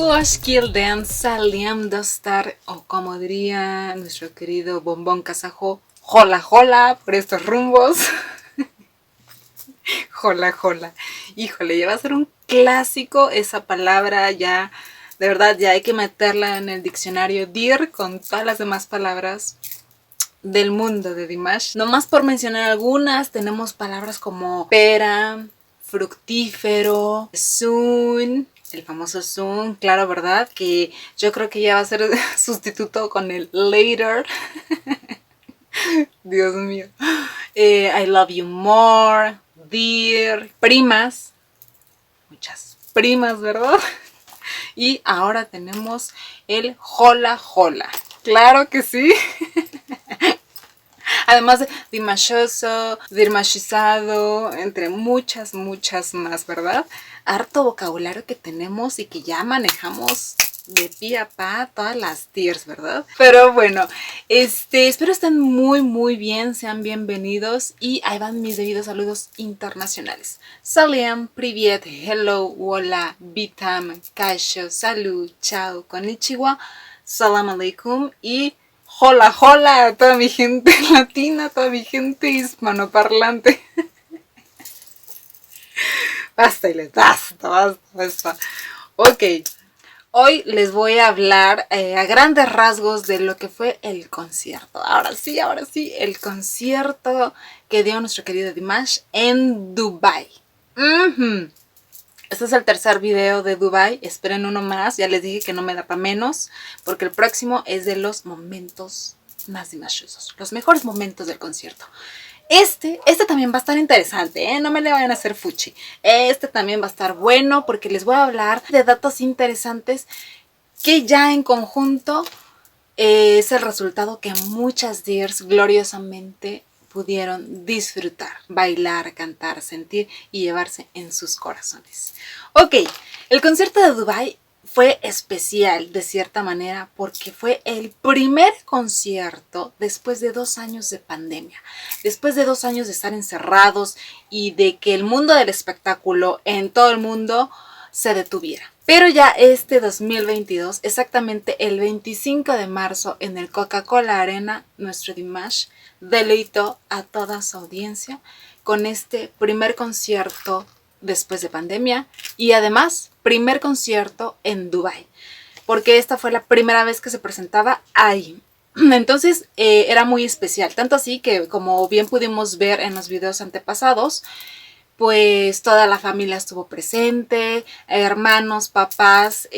Huashkilden Saliam Dostar, o como diría nuestro querido bombón kazajo, hola hola por estos rumbos. Hola hola. Híjole, ya va a ser un clásico esa palabra, ya de verdad ya hay que meterla en el diccionario DIR con todas las demás palabras del mundo de Dimash. Nomás por mencionar algunas, tenemos palabras como pera, fructífero, soon, el famoso soon, claro, ¿verdad? Que yo creo que ya va a ser sustituto con el later. Dios mío. I love you more, dear, primas, muchas primas, ¿verdad? Y ahora tenemos el hola hola. Claro que sí. Además de dimashoso, dirmashizado, entre muchas más, ¿verdad? Harto vocabulario que tenemos y que ya manejamos de pie a pa todas las tiers, ¿verdad? Pero bueno, espero estén muy bien, sean bienvenidos y ahí van mis debidos saludos internacionales. Salam, privet, hello, hola, bitam, kaisho, salud, chao, konnichiwa, salam aleikum y hola, hola a toda mi gente latina, a toda mi gente hispanoparlante. Basta, basta. Ok, hoy les voy a hablar a grandes rasgos de lo que fue el concierto. Ahora sí, el concierto que dio nuestro querido Dimash en Dubai. Este es el tercer video de Dubai, esperen uno más, ya les dije que no me da para menos, porque el próximo es de los momentos más dimashosos, los mejores momentos del concierto. Este también va a estar interesante, ¿eh? No me le vayan a hacer fuchi. Este también va a estar bueno porque les voy a hablar de datos interesantes que ya en conjunto es el resultado que muchas dears gloriosamente pudieron disfrutar, bailar, cantar, sentir y llevarse en sus corazones. Ok, el concierto de Dubai fue especial de cierta manera porque fue el primer concierto después de 2 años de pandemia, después de 2 años de estar encerrados y de que el mundo del espectáculo en todo el mundo se detuviera. Pero ya este 2022, exactamente el 25 de marzo en el Coca-Cola Arena, nuestro Dimash deleitó a toda su audiencia con este primer concierto después de pandemia y además primer concierto en Dubai, porque esta fue la primera vez que se presentaba ahí. Entonces era muy especial, tanto así que como bien pudimos ver en los videos antepasados, pues toda la familia estuvo presente, hermanos, papás,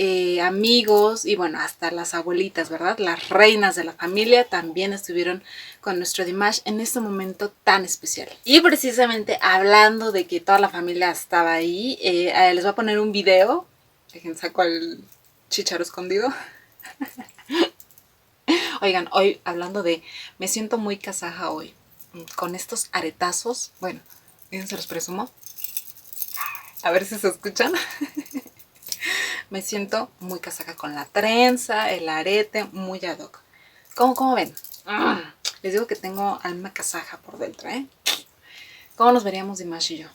amigos y bueno, hasta las abuelitas, ¿verdad? Las reinas de la familia también estuvieron con nuestro Dimash en este momento tan especial. Y precisamente hablando de que toda la familia estaba ahí, les voy a poner un video. Dejen, saco el chícharo escondido. Oigan, hoy hablando de, me siento muy kazaja hoy, con estos aretazos, bueno, se los presumo. A ver si se escuchan. Me siento muy kazaja con la trenza, el arete, muy ad hoc. ¿Cómo ven? Les digo que tengo alma kazaja por dentro, ¿eh? ¿Cómo nos veríamos Dimash y yo?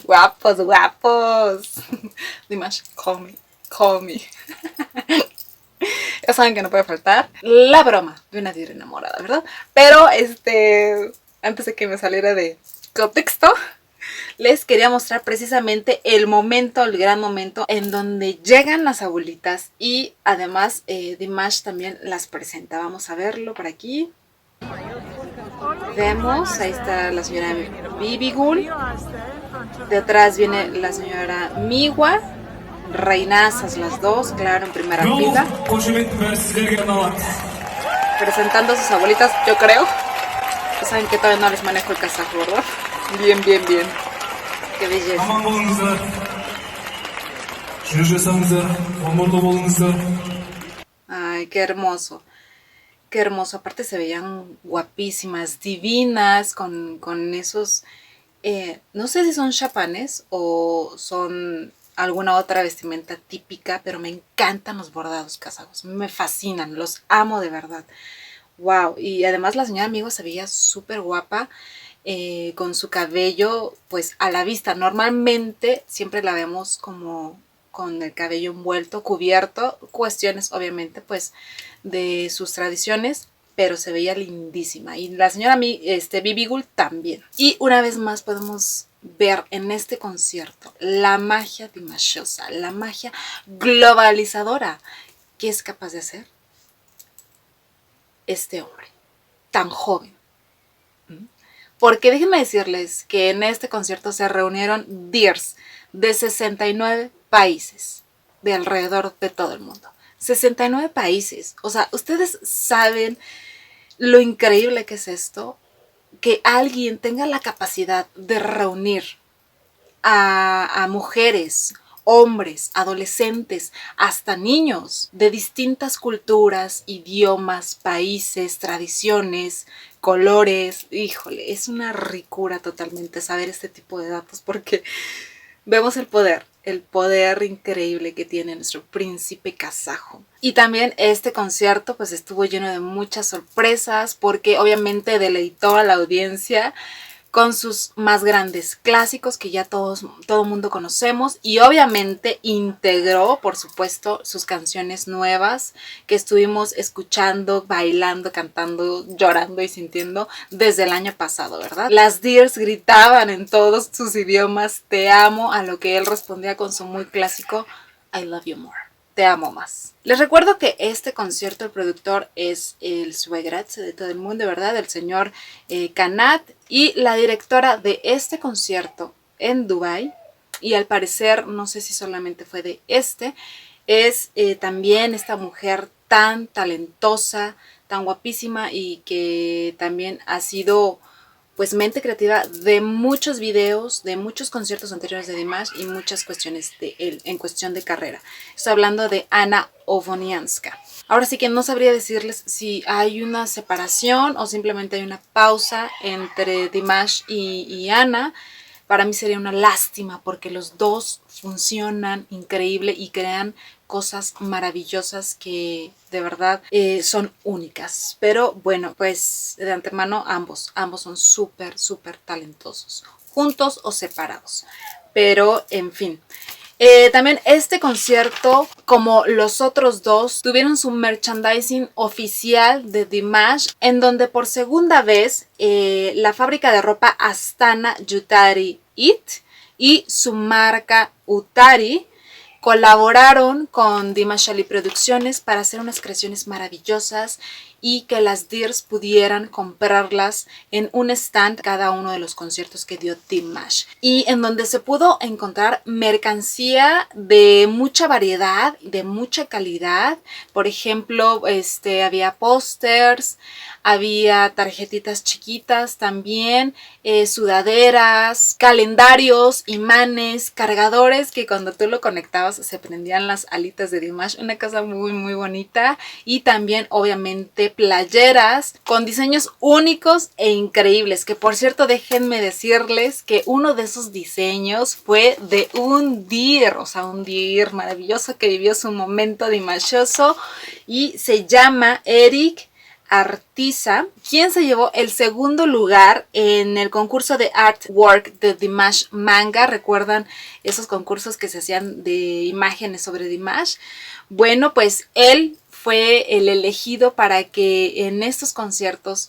Guapos. Dimash, call me. Ya saben que no puede faltar la broma de una tierra enamorada, ¿verdad? Pero antes de que me saliera de contexto, les quería mostrar precisamente el momento, el gran momento en donde llegan las abuelitas y además Dimash también las presenta. Vamos a verlo por aquí. Vemos, ahí está la señora Bibigul. Detrás viene la señora Miwa. Reinazas las dos, claro, en primera fila. Presentando a sus abuelitas, yo creo. Ya saben que todavía no les manejo el kazajo, ¿verdad? Bien. Qué belleza. Ay, qué hermoso. Qué hermoso. Aparte se veían guapísimas, divinas, con esos... no sé si son chapanes o son alguna otra vestimenta típica, pero me encantan los bordados kazajos. Me fascinan, los amo de verdad. Wow. Y además la señora amigo se veía súper guapa. Con su cabello pues a la vista. Normalmente siempre la vemos como con el cabello envuelto, cubierto, cuestiones obviamente pues de sus tradiciones, pero se veía lindísima. Y la señora Bibi Gould también. Y una vez más podemos ver en este concierto la magia dimashosa, la magia globalizadora que es capaz de hacer este hombre tan joven. Porque déjenme decirles que en este concierto se reunieron Dears de 69 países de alrededor de todo el mundo. 69 países. O sea, ustedes saben lo increíble que es esto, que alguien tenga la capacidad de reunir a mujeres, hombres, adolescentes, hasta niños de distintas culturas, idiomas, países, tradiciones, colores. Híjole, es una ricura totalmente saber este tipo de datos porque vemos el poder increíble que tiene nuestro príncipe kazajo. Y también este concierto pues estuvo lleno de muchas sorpresas porque obviamente deleitó a la audiencia con sus más grandes clásicos que ya todo mundo conocemos, y obviamente integró, por supuesto, sus canciones nuevas que estuvimos escuchando, bailando, cantando, llorando y sintiendo desde el año pasado, ¿verdad? Las Dears gritaban en todos sus idiomas "te amo", a lo que él respondía con su muy clásico "I love you more". Te amo más. Les recuerdo que este concierto, el productor es el suegrazzo de todo el mundo, ¿verdad? El señor Kanat, y la directora de este concierto en Dubai, y al parecer, no sé si solamente fue de este, es también esta mujer tan talentosa, tan guapísima y que también ha sido pues mente creativa de muchos videos, de muchos conciertos anteriores de Dimash y muchas cuestiones de él en cuestión de carrera. Estoy hablando de Anna Ovonianska. Ahora sí que no sabría decirles si hay una separación o simplemente hay una pausa entre Dimash y Anna. Para mí sería una lástima porque los dos funcionan increíble y crean cosas maravillosas que de verdad son únicas. Pero bueno, pues de antemano ambos son súper talentosos, juntos o separados. Pero en fin. También este concierto, como los otros dos, tuvieron su merchandising oficial de Dimash, en donde por segunda vez la fábrica de ropa Astana Yutari It y su marca Utari colaboraron con Dimash Ali Producciones para hacer unas creaciones maravillosas y que las Dears pudieran comprarlas en un stand cada uno de los conciertos que dio Dimash, y en donde se pudo encontrar mercancía de mucha variedad, de mucha calidad. Por ejemplo, había pósters, había tarjetitas chiquitas también, sudaderas, calendarios, imanes, cargadores que cuando tú lo conectabas se prendían las alitas de Dimash, una cosa muy bonita. Y también obviamente playeras con diseños únicos e increíbles, que por cierto déjenme decirles que uno de esos diseños fue de un Dear, o sea un Dear maravilloso que vivió su momento dimashoso y se llama Eric Artiza, quien se llevó el segundo lugar en el concurso de artwork de Dimash Manga. ¿Recuerdan esos concursos que se hacían de imágenes sobre Dimash? Bueno, pues él fue el elegido para que en estos conciertos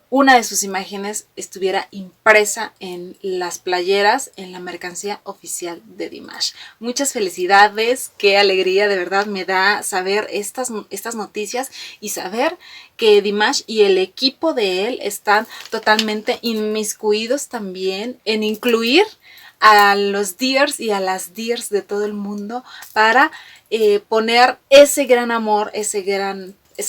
una de sus imágenes estuviera impresa en las playeras, en la mercancía oficial de Dimash. Muchas felicidades, qué alegría de verdad me da saber estas noticias y saber que Dimash y el equipo de él están totalmente inmiscuidos también en incluir a los Dears y a las Dears de todo el mundo para poner ese gran amor, esa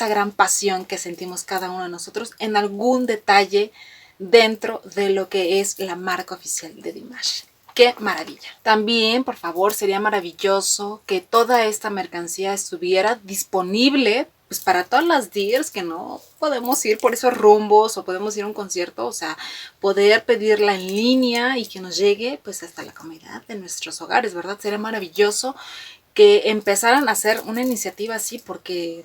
gran pasión que sentimos cada uno de nosotros en algún detalle dentro de lo que es la marca oficial de Dimash. ¡Qué maravilla! También, por favor, sería maravilloso que toda esta mercancía estuviera disponible pues para todas las Dears que no podemos ir por esos rumbos o podemos ir a un concierto, o sea, poder pedirla en línea y que nos llegue pues hasta la comodidad de nuestros hogares, ¿verdad? Sería maravilloso que empezaran a hacer una iniciativa así, porque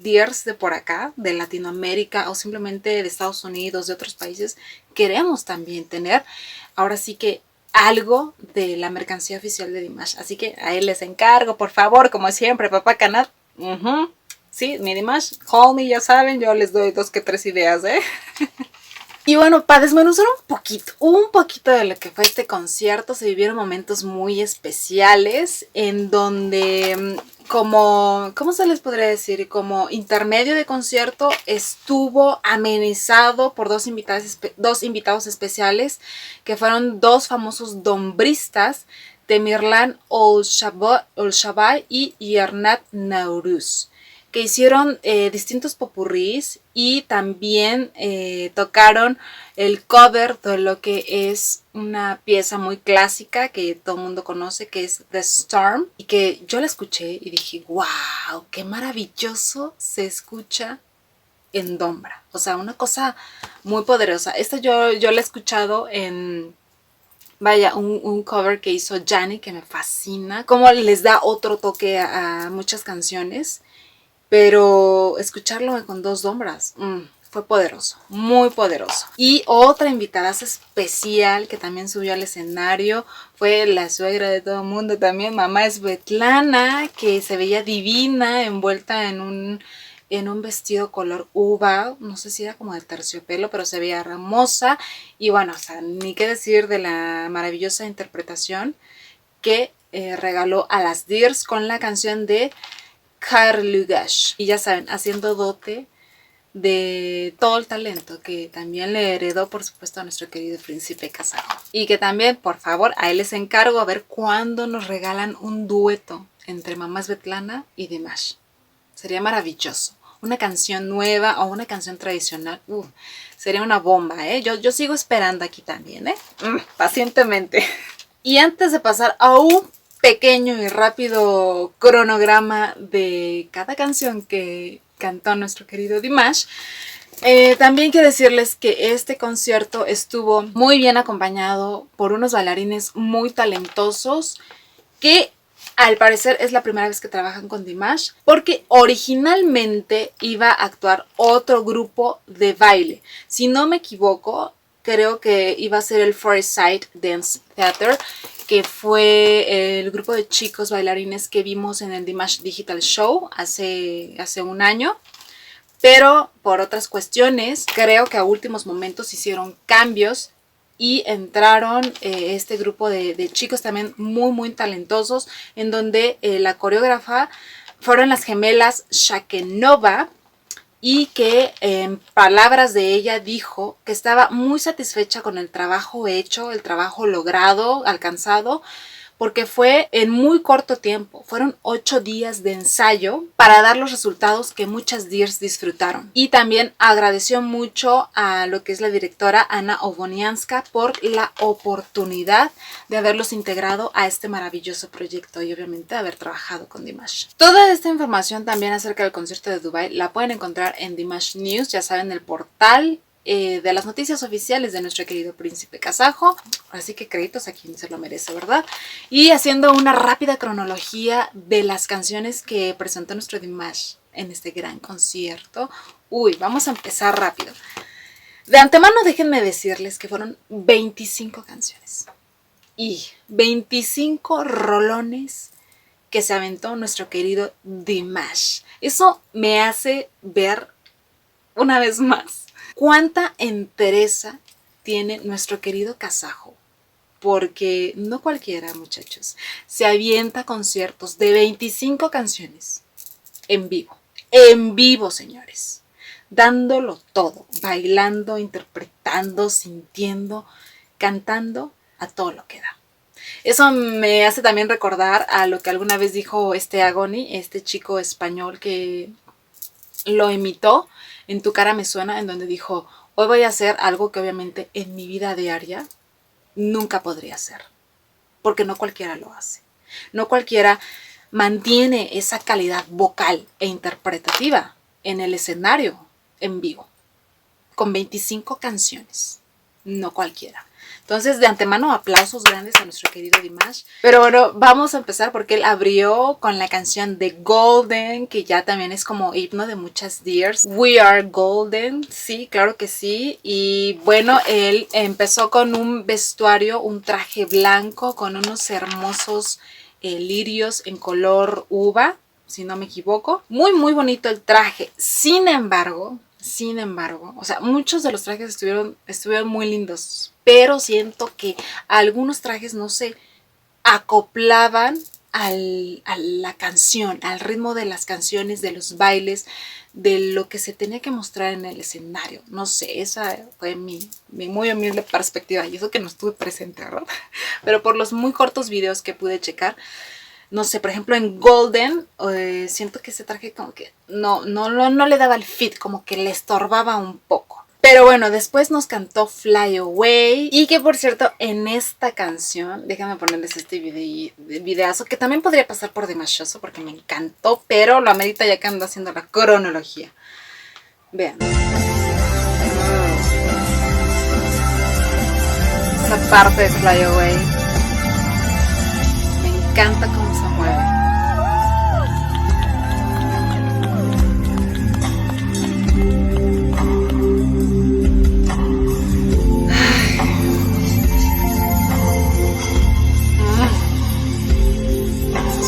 Dears de por acá, de Latinoamérica o simplemente de Estados Unidos, de otros países, queremos también tener ahora sí que algo de la mercancía oficial de Dimash. Así que a él les encargo, por favor, como siempre, papá Kanat. Sí, mi Dimash, call me, ya saben, yo les doy 2 que 3 ideas, ¿eh? Y bueno, para desmenuzar un poquito de lo que fue este concierto, se vivieron momentos muy especiales en donde, como, ¿cómo se les podría decir? Como intermedio de concierto estuvo amenizado por dos invitados especiales, que fueron 2 famosos dombristas, Temirlan Olshabay y Yernat Nauruz, que hicieron distintos popurrís y también tocaron el cover de lo que es una pieza muy clásica que todo el mundo conoce, que es The Storm, y que yo la escuché y dije, wow, qué maravilloso se escucha en Dombra. O sea, una cosa muy poderosa. Esta yo la he escuchado en... Vaya, un cover que hizo Yanni que me fascina. Como les da otro toque a muchas canciones. Pero escucharlo con 2 dombras fue poderoso, muy poderoso. Y otra invitada especial que también subió al escenario fue la suegra de todo el mundo también, mamá Svetlana, que se veía divina, envuelta en un vestido color uva, no sé si era como de terciopelo, pero se veía hermosa. Y bueno, o sea, ni qué decir de la maravillosa interpretación que regaló a las Dears con la canción de Karlugash. Y ya saben, haciendo dote de todo el talento que también le heredó, por supuesto, a nuestro querido príncipe kazajo. Y que también, por favor, a él les encargo a ver cuándo nos regalan un dueto entre mamá Svetlana y Dimash. Sería maravilloso. Una canción nueva o una canción tradicional. Sería una bomba, ¿eh? Yo sigo esperando aquí también, ¿eh? Pacientemente. Y antes de pasar a un pequeño y rápido cronograma de cada canción que cantó nuestro querido Dimash, también quiero decirles que este concierto estuvo muy bien acompañado por unos bailarines muy talentosos que al parecer es la primera vez que trabajan con Dimash, porque originalmente iba a actuar otro grupo de baile. Si no me equivoco, creo que iba a ser el Foresight Dance Theater, que fue el grupo de chicos bailarines que vimos en el Dimash Digital Show hace un año. Pero por otras cuestiones, creo que a últimos momentos hicieron cambios y entraron este grupo de chicos también muy muy talentosos, en donde la coreógrafa fueron las gemelas Shakenova, y que en palabras de ella dijo que estaba muy satisfecha con el trabajo hecho, el trabajo logrado, alcanzado, porque fue en muy corto tiempo. Fueron 8 días de ensayo para dar los resultados que muchas Dears disfrutaron. Y también agradeció mucho a lo que es la directora Ana Obonianska por la oportunidad de haberlos integrado a este maravilloso proyecto y obviamente haber trabajado con Dimash. Toda esta información también acerca del concierto de Dubai la pueden encontrar en Dimash News, ya saben, el portal de las noticias oficiales de nuestro querido príncipe kazajo. Así que créditos a quien se lo merece, ¿verdad? Y haciendo una rápida cronología de las canciones que presentó nuestro Dimash en este gran concierto. Vamos a empezar rápido. De antemano déjenme decirles que fueron 25 canciones y 25 rolones que se aventó nuestro querido Dimash. Eso me hace ver una vez más cuánta entereza tiene nuestro querido kazajo, porque no cualquiera, muchachos, se avienta conciertos de 25 canciones en vivo, señores, dándolo todo, bailando, interpretando, sintiendo, cantando a todo lo que da. Eso me hace también recordar a lo que alguna vez dijo Agony, este chico español que lo imitó en Tu cara me suena, en donde dijo: hoy voy a hacer algo que obviamente en mi vida diaria nunca podría hacer, porque no cualquiera lo hace, no cualquiera mantiene esa calidad vocal e interpretativa en el escenario en vivo, con 25 canciones, no cualquiera. Entonces, de antemano, aplausos grandes a nuestro querido Dimash. Pero bueno, vamos a empezar porque él abrió con la canción de Golden, que ya también es como himno de muchas dears. We are golden, sí, claro que sí. Y bueno, él empezó con un vestuario, un traje blanco con unos hermosos lirios en color uva, si no me equivoco. Muy, muy bonito el traje. Sin embargo, o sea, muchos de los trajes estuvieron muy lindos, pero siento que algunos trajes no se acoplaban a la canción, al ritmo de las canciones, de los bailes, de lo que se tenía que mostrar en el escenario. No sé, esa fue mi muy humilde perspectiva, y eso que no estuve presente, ¿verdad? Pero por los muy cortos videos que pude checar, no sé, por ejemplo en Golden, siento que ese traje como que no le daba el fit, como que le estorbaba un poco. Pero bueno, después nos cantó Fly Away. Y que por cierto, en esta canción, déjame ponerles este videazo, que también podría pasar por Dimashoso porque me encantó, pero lo amerita ya que ando haciendo la cronología. Vean. Esa parte de Fly Away. Me encanta cómo se mueve.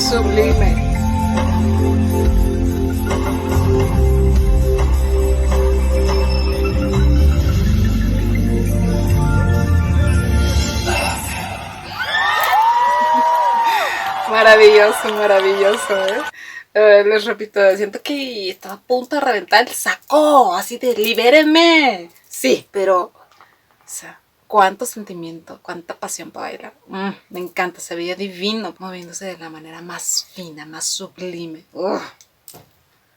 Sublime. Maravilloso, maravilloso, les repito, siento que estaba a punto de reventar el saco, así de libérenme. Sí, pero, o sea, cuánto sentimiento, cuánta pasión para bailar. Me encanta, se veía divino, moviéndose de la manera más fina, más sublime.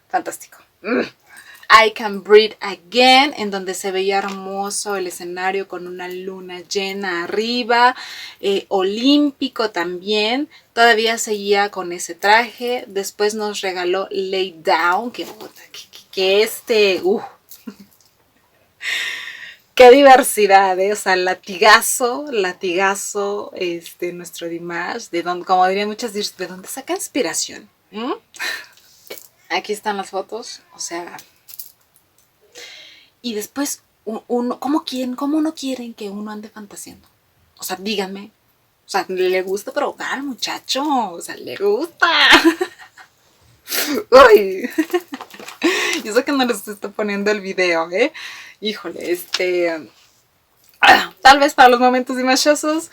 Fantástico. I Can Breathe Again, en donde se veía hermoso el escenario con una luna llena arriba, olímpico también. Todavía seguía con ese traje. Después nos regaló Lay Down, que qué diversidad, o sea, latigazo, nuestro Dimash, como dirían muchas, ¿de dónde saca inspiración? Aquí están las fotos, o sea. Y después, ¿cómo no quieren que uno ande fantaseando? O sea, díganme. O sea, le gusta probar al muchacho. O sea, le gusta. Uy. Y eso que no les estoy poniendo el video, Híjole, tal vez para los momentos dimashosos.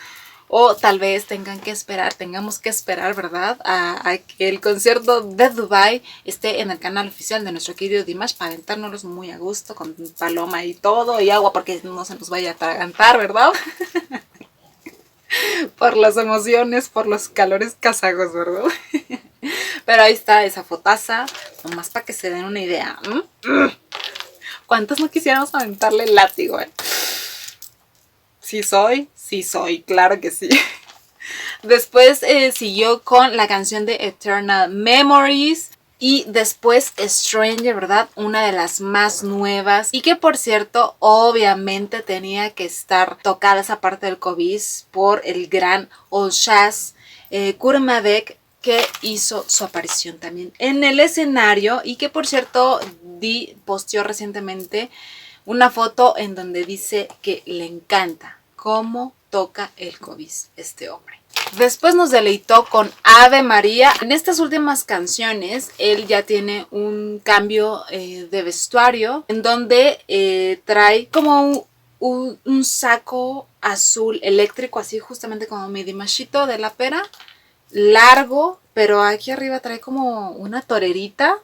O tal vez tengamos que esperar, ¿verdad? A que el concierto de Dubai esté en el canal oficial de nuestro querido Dimash para aventárnoslos muy a gusto, con paloma y todo, y agua porque no se nos vaya a atragantar, ¿verdad? Por las emociones, por los calores kazajos, ¿verdad? Pero ahí está esa fotaza, nomás para que se den una idea. ¿Cuántos no quisiéramos aventarle el látigo, Sí soy, claro que sí. Después siguió con la canción de Eternal Memories. Y después Stranger, ¿verdad? Una de las más nuevas. Y que por cierto, obviamente tenía que estar tocada esa parte del COVID por el gran Olshaz Kurmadek, que hizo su aparición también en el escenario. Y que por cierto, posteó recientemente una foto en donde dice que le encanta cómo toca el COVID este hombre. Después nos deleitó con Ave María. En estas últimas canciones él ya tiene un cambio de vestuario en donde trae como un saco azul eléctrico, así justamente como mi Dimashito de la pera, largo, pero aquí arriba trae como una torerita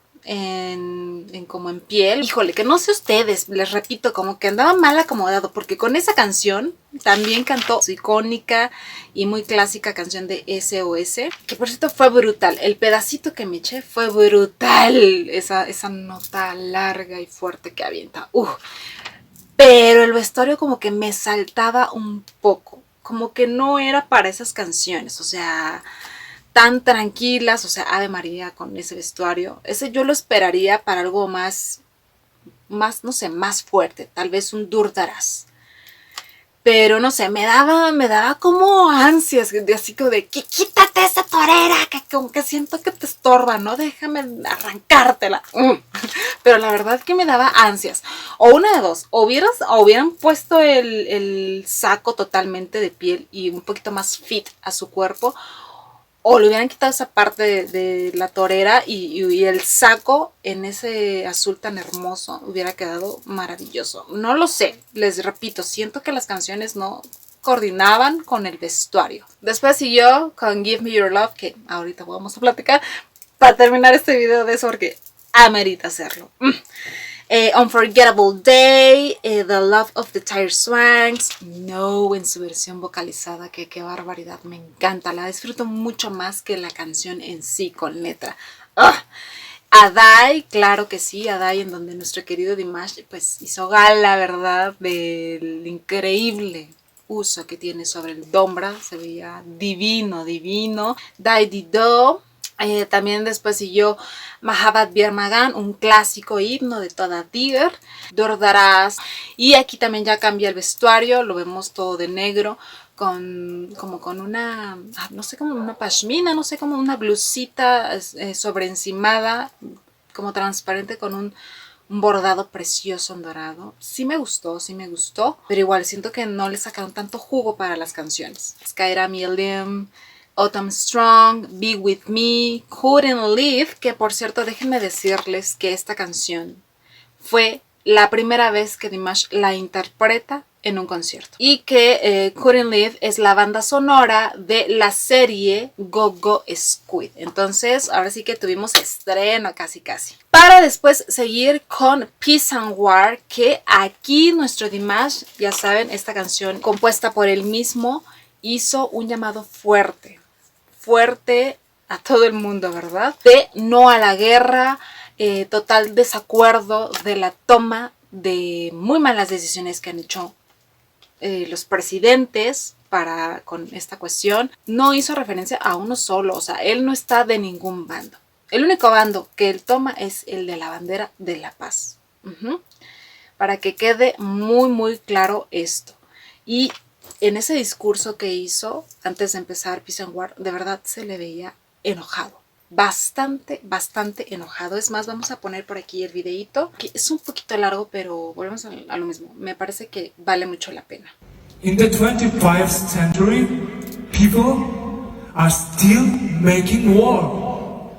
como en piel. Híjole, que no sé ustedes, les repito, como que andaba mal acomodado, porque con esa canción también cantó su icónica y muy clásica canción de SOS, que por cierto fue brutal. El pedacito que me eché fue brutal, esa nota larga y fuerte que avienta. Pero el vestuario como que me saltaba un poco, como que no era para esas canciones, o sea, tan tranquilas, o sea, Ave María con ese vestuario. Ese yo lo esperaría para algo más, no sé, más fuerte, tal vez un Durdaras. pero no sé, me daba como ansias, así como de, quítate esa torera, que como que siento que te estorba, ¿no? Déjame arrancártela. Pero la verdad que me daba ansias. O una de dos, o hubieran puesto el saco totalmente de piel y un poquito más fit a su cuerpo, o le hubieran quitado esa parte de la torera y el saco en ese azul tan hermoso hubiera quedado maravilloso. No lo sé, les repito, siento que las canciones no coordinaban con el vestuario. Después siguió con Give Me Your Love, que ahorita vamos a platicar para terminar este video de eso porque amerita hacerlo. Unforgettable Day, The Love of the Tire Swanks, No en su versión vocalizada, que qué barbaridad, me encanta, la disfruto mucho más que la canción en sí con letra. Adai, claro que sí, Adai, en donde nuestro querido Dimash pues hizo gala, ¿verdad?, del increíble uso que tiene sobre el dombra, se veía divino, divino. Dai Di Do. También después siguió Mahabbat Biar Magan, un clásico himno de toda Tiger, Dordaras, y aquí también ya cambia el vestuario, lo vemos todo de negro, como con una, no sé, como una pashmina, no sé, como una blusita sobreencimada, como transparente con un bordado precioso en dorado. Sí me gustó, pero igual siento que no le sacaron tanto jugo para las canciones. Skyra Milim, Autumn Strong, Be With Me, Couldn't Live, que por cierto déjenme decirles que esta canción fue la primera vez que Dimash la interpreta en un concierto. Y que Couldn't Live es la banda sonora de la serie Go Go Squid. Entonces ahora sí que tuvimos estreno casi. Para después seguir con Peace and War, que aquí nuestro Dimash, ya saben, esta canción compuesta por él mismo, hizo un llamado fuerte a todo el mundo, ¿verdad? De no a la guerra, total desacuerdo de la toma de muy malas decisiones que han hecho los presidentes con esta cuestión. No hizo referencia a uno solo, o sea, él no está de ningún bando. El único bando que él toma es el de la bandera de la paz. Para que quede muy claro esto. Y en ese discurso que hizo antes de empezar Peace and War, de verdad se le veía enojado. Bastante enojado. Es más, vamos a poner por aquí el videito, que es un poquito largo, pero volvemos a lo mismo. Me parece que vale mucho la pena. In the 25th century, people are still making war.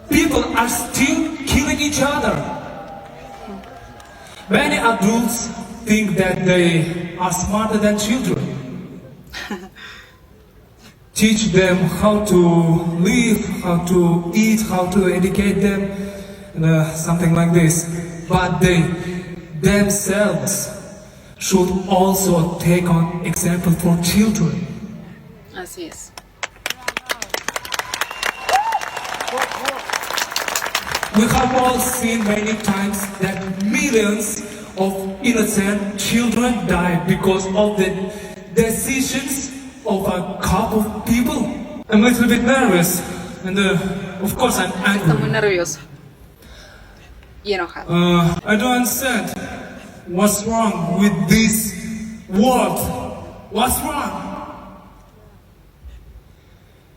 People are still killing each other. Many adults think that they are smarter than children. Teach them how to live, how to eat, how to educate them, something like this. But they themselves should also take on example for children. Así es. We have all seen many times that millions of innocent children die because of the decisions of a couple of people. I'm a little bit nervous, and of course I'm angry. Está muy nervioso y enojado. I don't understand what's wrong with this world. What's wrong?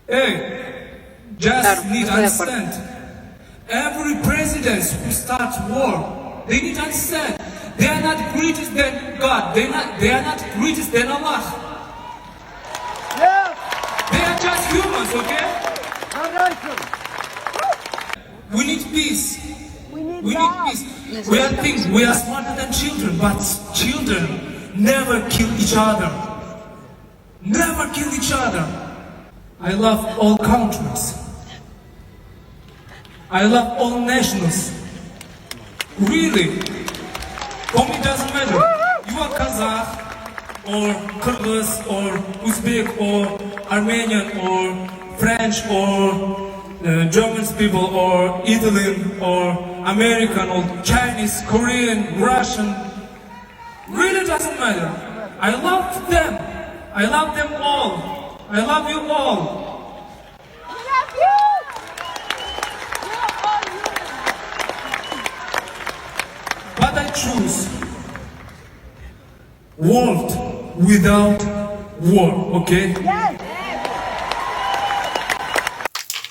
Hey, just Claro, need to estoy de acuerdo. understand. Every president who starts war, they need to understand. They are not greater than God. They are not greater than Allah. Yeah, They are just humans, okay? We need peace. we need We need love. peace. We are things. We are smarter than children, but children never kill each other. Never kill each other. I love all countries. I love all nations. Really. For me, it doesn't matter. You are Kazakh, or Kyrgyz, or Uzbek, or Armenian, or French, or German people, or Italian, or American, or Chinese, Korean, Russian. Really doesn't matter. I love them. I love them all. I love you all. We love you. But I choose world without war, okay?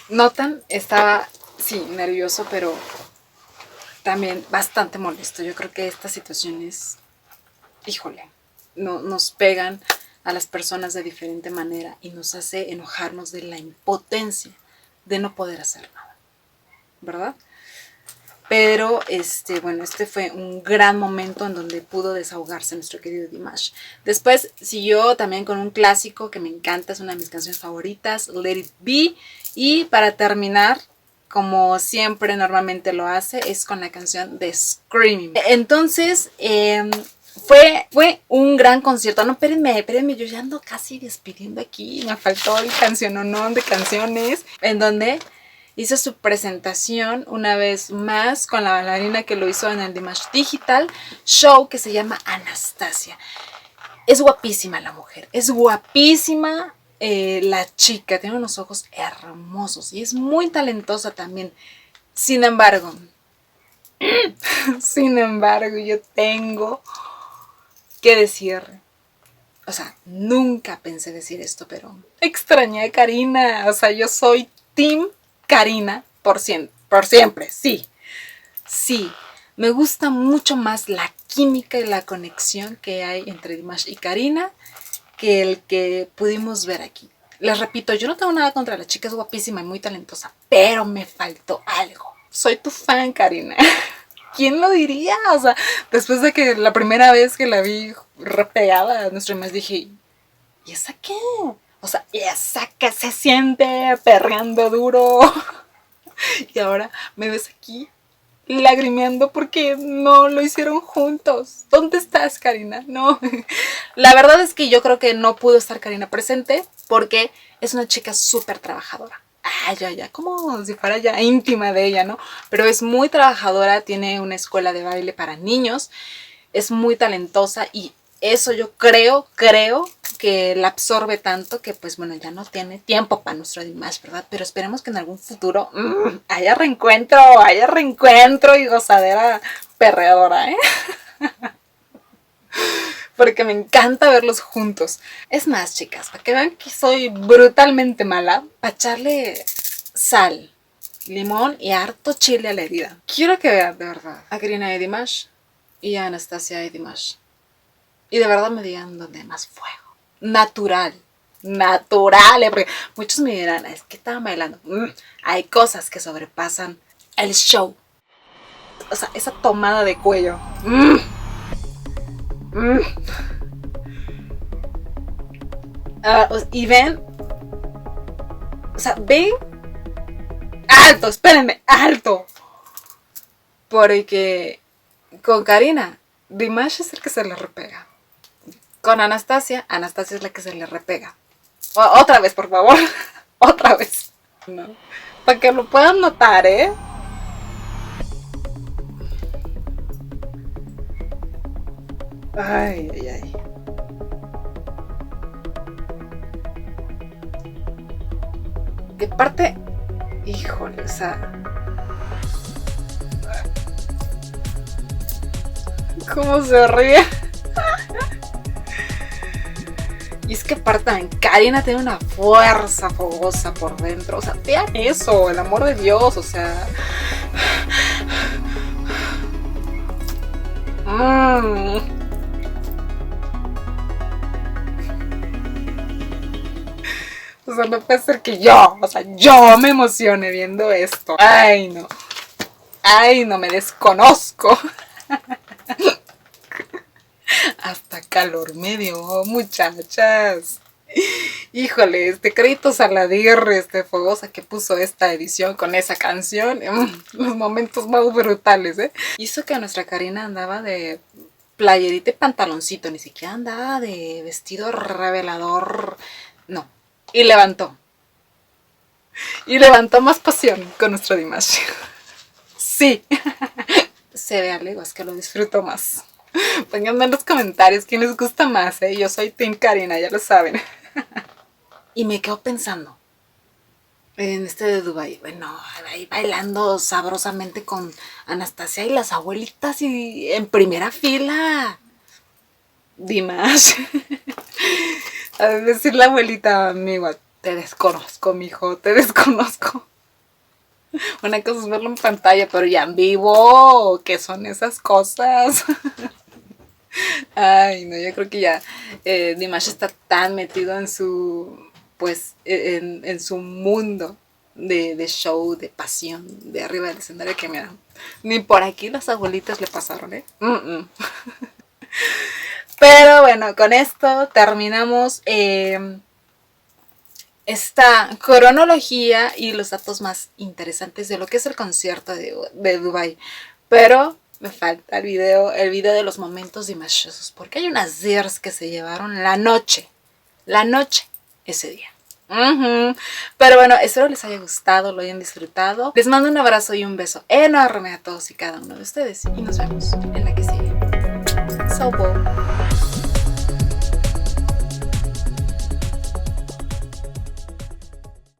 ¿Notan? Estaba, sí, nervioso, pero también bastante molesto. Yo creo que estas situaciones, híjole, no, nos pegan a las personas de diferente manera y nos hace enojarnos de la impotencia de no poder hacer nada, ¿verdad? Pero bueno, este fue un gran momento en donde pudo desahogarse nuestro querido Dimash. Después siguió también con un clásico que me encanta, es una de mis canciones favoritas, Let It Be. Y para terminar, como siempre normalmente lo hace, es con la canción de Screaming. Entonces, fue un gran concierto. No, espérenme, yo ya ando casi despidiendo aquí. Me faltó el canciononón de canciones, en donde hizo su presentación una vez más con la bailarina que lo hizo en el Dimash Digital Show, que se llama Anastasia. Es guapísima la mujer, es guapísima la chica, tiene unos ojos hermosos y es muy talentosa también. Sin embargo, yo tengo que decir, o sea, nunca pensé decir esto, pero extrañé a Karina. O sea, yo soy Team Karina por siempre, sí. Sí, me gusta mucho más la química y la conexión que hay entre Dimash y Karina que el que pudimos ver aquí. Les repito, yo no tengo nada contra la chica, es guapísima y muy talentosa, pero me faltó algo. Soy tu fan, Karina. ¿Quién lo diría? O sea, después de que la primera vez que la vi repegada a nuestro mes, dije, ¿y esa qué? O sea, ¿y esa qué se siente perreando duro? Y ahora me ves aquí lagrimeando porque no lo hicieron juntos. ¿Dónde estás, Karina? No. La verdad es que yo creo que no pudo estar Karina presente porque es una chica súper trabajadora. Ya, como si fuera ya íntima de ella, ¿no? Pero es muy trabajadora, tiene una escuela de baile para niños, es muy talentosa y eso yo creo que la absorbe tanto que pues bueno, ya no tiene tiempo para nuestro Dimash, ¿verdad? Pero esperemos que en algún futuro haya reencuentro y gozadera perreadora, ¿eh? Porque me encanta verlos juntos. Es más, chicas, para que vean que soy brutalmente mala, para echarle sal, limón y harto chile a la herida. Quiero que vean de verdad a Karina y Dimash y a Anastasia y Dimash. Y de verdad me digan dónde hay más fuego. Natural, porque muchos me dirán, es que estaban bailando. Hay cosas que sobrepasan el show. O sea, esa tomada de cuello. Y ven, o sea, ven, alto, espérenme, alto. Porque con Karina, Dimash es el que se le repega. Con Anastasia es la que se le repega. Otra vez, por favor. Otra vez. No. Para que lo puedan notar, ¿eh? Ay. De parte, híjole, o sea, ¿cómo se ríe? Y es que aparte también Karina tiene una fuerza fogosa por dentro. O sea, vean eso, el amor de Dios, o sea. O sea, no puede ser que yo me emocione viendo esto. Ay, no, me desconozco. Hasta calor me dio, muchachas. Híjole, créditos a la DR, fogosa que puso esta edición con esa canción. Los momentos más brutales, ¿eh? Hizo que nuestra Karina andaba de playerita y pantaloncito, ni siquiera andaba de vestido revelador. No. Y levantó más pasión con nuestro Dimash. Sí. Se ve a leguas que lo disfruto más. Pónganme en los comentarios quién les gusta más, ¿eh? Yo soy Team Karina, ya lo saben. Y me quedo pensando en de Dubai, bueno, ahí bailando sabrosamente con Anastasia y las abuelitas y en primera fila. Dimash. A decir la abuelita, amigo, te desconozco, mijo, te desconozco. Una cosa es verlo en pantalla, pero ya en vivo, ¿qué son esas cosas? Ay, no, yo creo que ya Dimash está tan metido en su, pues, en su mundo de show, de pasión, de arriba del escenario, que mira, ni por aquí las abuelitas le pasaron, ¿eh? Pero bueno, con esto terminamos esta cronología y los datos más interesantes de lo que es el concierto de Dubai. Pero me falta el video de los momentos dimashosos, porque hay unas zers que se llevaron la noche ese día. Pero bueno, espero les haya gustado, lo hayan disfrutado. Les mando un abrazo y un beso enorme a todos y cada uno de ustedes y nos vemos en la que sigue. So,